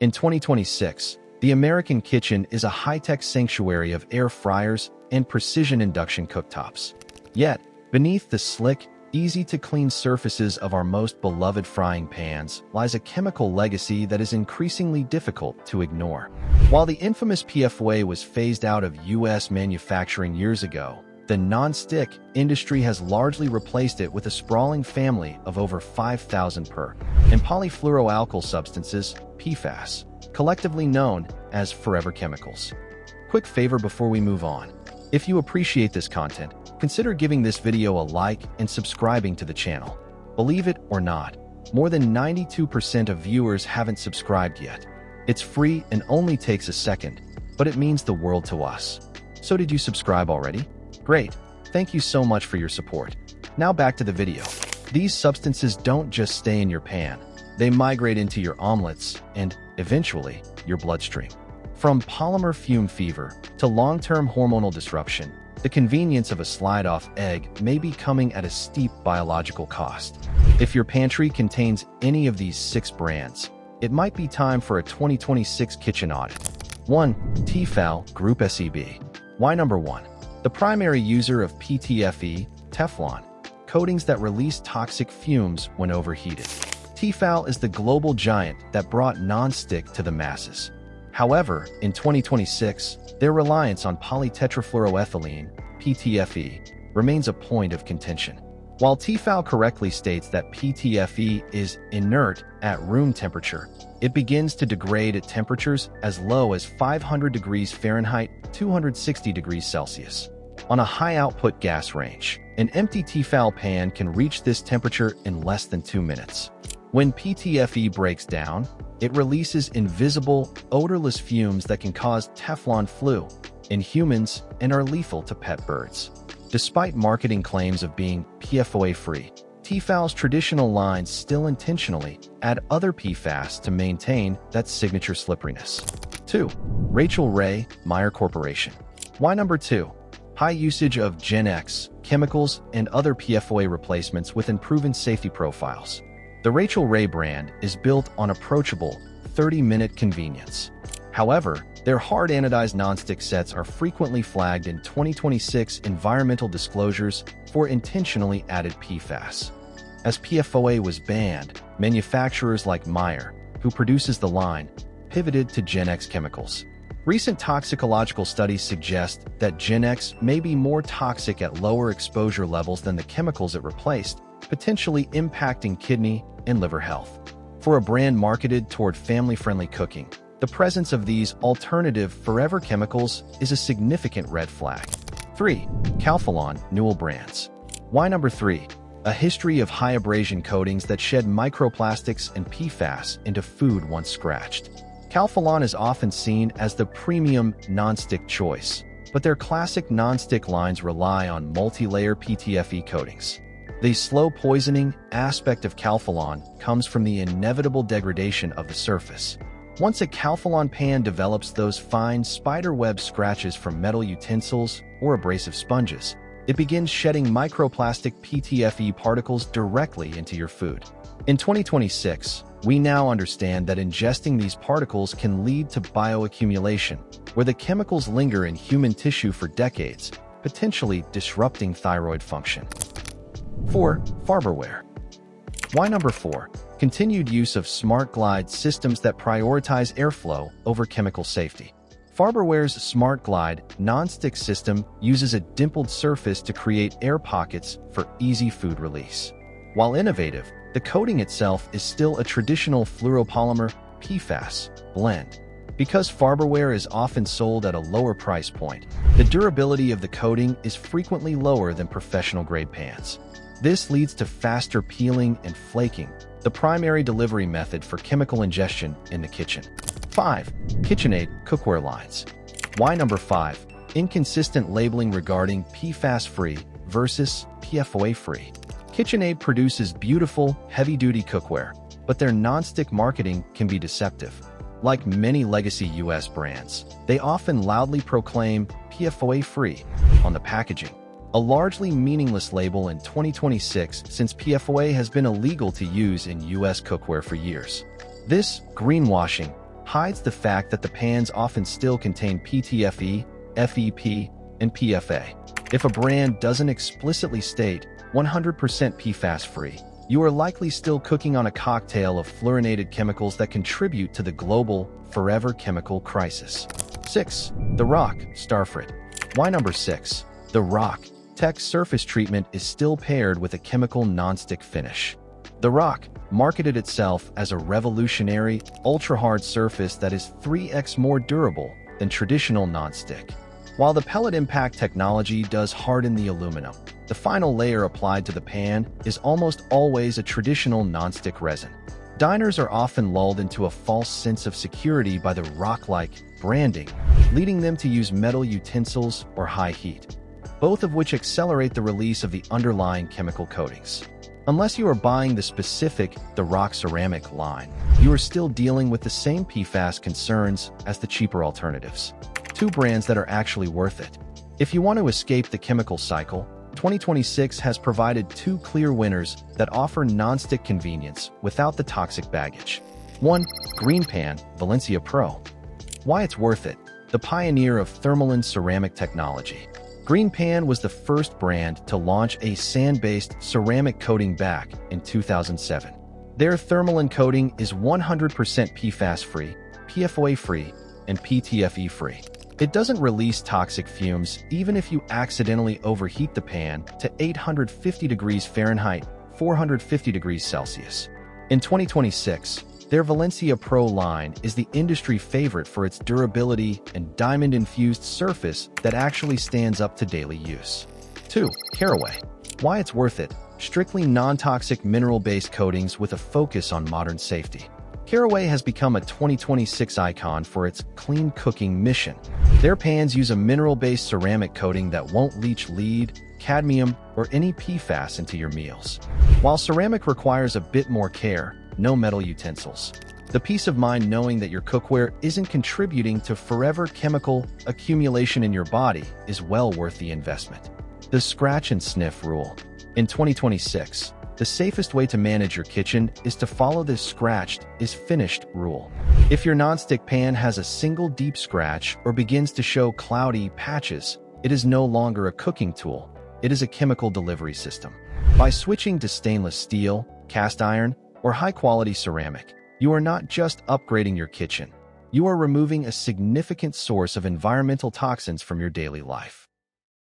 In 2026, the American kitchen is a high-tech sanctuary of air fryers and precision induction cooktops. Yet, beneath the slick, easy-to-clean surfaces of our most beloved frying pans lies a chemical legacy that is increasingly difficult to ignore. While the infamous PFOA was phased out of U.S. manufacturing years ago, the non-stick industry has largely replaced it with a sprawling family of over 5,000 per and polyfluoroalkyl substances, PFAS, collectively known as forever chemicals. Quick favor before we move on. If you appreciate this content, consider giving this video a like and subscribing to the channel. Believe it or not, more than 92% of viewers haven't subscribed yet. It's free and only takes a second, but it means the world to us. So did you subscribe already? Great, thank you so much for your support. Now back to the video. These substances don't just stay in your pan, they migrate into your omelets and, eventually, your bloodstream. From polymer fume fever to long-term hormonal disruption, the convenience of a slide-off egg may be coming at a steep biological cost. If your pantry contains any of these 6 brands, it might be time for a 2026 kitchen audit. 1. T-fal Group SEB. Why number 1? The primary user of PTFE, Teflon, coatings that release toxic fumes when overheated. T-fal is the global giant that brought non-stick to the masses. However, in 2026, their reliance on polytetrafluoroethylene, PTFE, remains a point of contention. While T-fal correctly states that PTFE is inert at room temperature, it begins to degrade at temperatures as low as 500 degrees Fahrenheit, 260 degrees Celsius. On a high-output gas range, an empty T-fal pan can reach this temperature in less than 2 minutes. When PTFE breaks down, it releases invisible, odorless fumes that can cause Teflon flu in humans and are lethal to pet birds. Despite marketing claims of being PFOA-free, T-fal's traditional lines still intentionally add other PFAS to maintain that signature slipperiness. 2. Rachael Ray, Meyer Corporation. Why number 2? High usage of Gen X, chemicals, and other PFOA replacements with improved safety profiles. The Rachael Ray brand is built on approachable, 30-minute convenience. However, their hard anodized nonstick sets are frequently flagged in 2026 environmental disclosures for intentionally added PFAS. As PFOA was banned, manufacturers like Meyer, who produces the line, pivoted to Gen X chemicals. Recent toxicological studies suggest that Gen X may be more toxic at lower exposure levels than the chemicals it replaced, potentially impacting kidney and liver health. For a brand marketed toward family-friendly cooking, the presence of these alternative forever chemicals is a significant red flag. 3. Calphalon, Newell Brands. Why number 3? A history of high abrasion coatings that shed microplastics and PFAS into food once scratched. Calphalon is often seen as the premium non-stick choice, but their classic non-stick lines rely on multi-layer PTFE coatings. The slow poisoning aspect of Calphalon comes from the inevitable degradation of the surface. Once a Calphalon pan develops those fine spiderweb scratches from metal utensils or abrasive sponges, it begins shedding microplastic PTFE particles directly into your food. In 2026, we now understand that ingesting these particles can lead to bioaccumulation, where the chemicals linger in human tissue for decades, potentially disrupting thyroid function. 4. Farberware. Why number 4? Continued use of smart glide systems that prioritize airflow over chemical safety. Farberware's Smart Glide non-stick system uses a dimpled surface to create air pockets for easy food release. While innovative, the coating itself is still a traditional fluoropolymer PFAS blend. Because Farberware is often sold at a lower price point, the durability of the coating is frequently lower than professional-grade pans. This leads to faster peeling and flaking, the primary delivery method for chemical ingestion in the kitchen. 5. KitchenAid Cookware Lines. Why number 5? Inconsistent labeling regarding PFAS-free versus PFOA-free. KitchenAid produces beautiful, heavy-duty cookware, but their non-stick marketing can be deceptive. Like many legacy US brands, they often loudly proclaim PFOA-free on the packaging, a largely meaningless label in 2026 since PFOA has been illegal to use in US cookware for years. This greenwashing hides the fact that the pans often still contain PTFE, FEP, and PFA. If a brand doesn't explicitly state 100% PFAS-free, you are likely still cooking on a cocktail of fluorinated chemicals that contribute to the global, forever chemical crisis. 6. The Rock Starfrit. Why number 6? The Rock Tech surface treatment is still paired with a chemical nonstick finish. The Rock marketed itself as a revolutionary, ultra-hard surface that is 3x more durable than traditional nonstick. While the pellet impact technology does harden the aluminum, the final layer applied to the pan is almost always a traditional nonstick resin. Diners are often lulled into a false sense of security by the rock-like branding, leading them to use metal utensils or high heat, both of which accelerate the release of the underlying chemical coatings. Unless you are buying the specific The Rock ceramic line, you are still dealing with the same PFAS concerns as the cheaper alternatives. 2 brands that are actually worth it. If you want to escape the chemical cycle, 2026 has provided 2 clear winners that offer non-stick convenience without the toxic baggage. 1. GreenPan Valencia Pro. Why it's worth it. The pioneer of thermalin ceramic technology, GreenPan was the first brand to launch a sand-based ceramic coating back in 2007. Their thermalin coating is 100% PFAS-free, PFOA-free, and PTFE-free. It doesn't release toxic fumes even if you accidentally overheat the pan to 850 degrees Fahrenheit, 450 degrees Celsius. In 2026, their Valencia Pro line is the industry favorite for its durability and diamond-infused surface that actually stands up to daily use. 2. Caraway. Why it's worth it. Strictly non-toxic mineral-based coatings with a focus on modern safety. Caraway has become a 2026 icon for its clean cooking mission. Their pans use a mineral-based ceramic coating that won't leach lead, cadmium, or any PFAS into your meals. While ceramic requires a bit more care, no metal utensils. The peace of mind knowing that your cookware isn't contributing to forever chemical accumulation in your body is well worth the investment. The scratch and sniff rule. In 2026, the safest way to manage your kitchen is to follow this scratched is finished rule. If your nonstick pan has a single deep scratch or begins to show cloudy patches, it is no longer a cooking tool, it is a chemical delivery system. By switching to stainless steel, cast iron, or high-quality ceramic, you are not just upgrading your kitchen, you are removing a significant source of environmental toxins from your daily life.